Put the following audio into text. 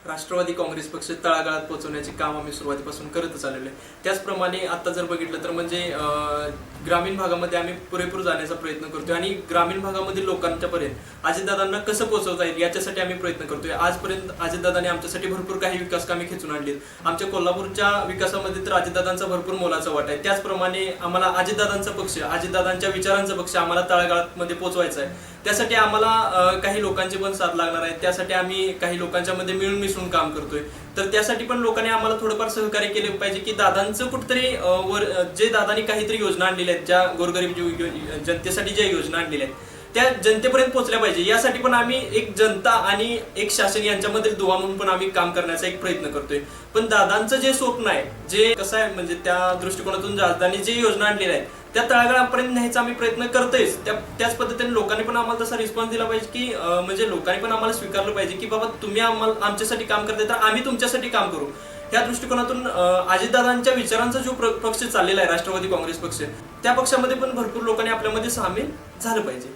राष्ट्रवादी काँग्रेस पक्ष तळागाळात पोहोचवण्याचे काम आम्ही सुरुवातीपासून करतच आलेलो आहे. त्याचप्रमाणे आता जर बघितलं तर म्हणजे ग्रामीण भागामध्ये आम्ही पुरेपूर जाण्याचा प्रयत्न करतोय आणि ग्रामीण भागामधील लोकांच्या पर्यंत अजितदादांना कसं पोहोचवता येईल याच्यासाठी आम्ही प्रयत्न करतोय. आजपर्यंत अजितदादांनी आमच्यासाठी भरपूर काही विकास कामे खेचून आणलीत. आमच्या कोल्हापूरच्या विकासामध्ये तर अजितदादांचा भरपूर मोलाचा वाटा आहे. त्याचप्रमाणे आम्हाला अजितदादांचा पक्ष, अजितदादांच्या विचारांचा पक्ष आम्हाला तळागाळामध्ये पोहोचवायचा आहे. त्यासाठी आम्हाला काही लोकांची पण साथ लागणार आहे. त्यासाठी आम्ही काही लोकांच्या मध्ये मिळून मिसळून काम करतोय. तर त्यासाठी पण लोकांनी आम्हाला थोडंफार सहकार्य केले पाहिजे की दादांचं कुठतरी जे दादांनी काहीतरी योजना आणलेल्या आहेत, ज्या गोरगरीब जनतेसाठी ज्या योजना आणलेल्या आहेत त्या जनतेपर्यंत पोहोचल्या पाहिजे. यासाठी पण आम्ही एक जनता आणि एक शासन यांच्यामध्ये दुवा म्हणून पण आम्ही काम करण्याचा एक प्रयत्न करतोय. पण दादांचं जे स्वप्न आहे, जे कसं आहे म्हणजे त्या दृष्टिकोनातून दादांनी जे योजना आणलेल्या आहेत त्या तळागाळापर्यंत न्यायचा आम्ही प्रयत्न करतोयच. त्याच पद्धतीने लोकांनी पण आम्हाला तसा रिस्पॉन्स दिला पाहिजे की म्हणजे लोकांनी पण आम्हाला स्वीकारलं पाहिजे की बाबा तुम्ही आम्हाला आमच्यासाठी काम करताय तर आम्ही तुमच्यासाठी काम करू. या दृष्टिकोनातून अजितदादांच्या विचारांचा जो पक्ष चाललेला आहे राष्ट्रवादी काँग्रेस पक्ष, त्या पक्षामध्ये पण भरपूर लोकांनी आपल्यामध्ये सामील झालं पाहिजे.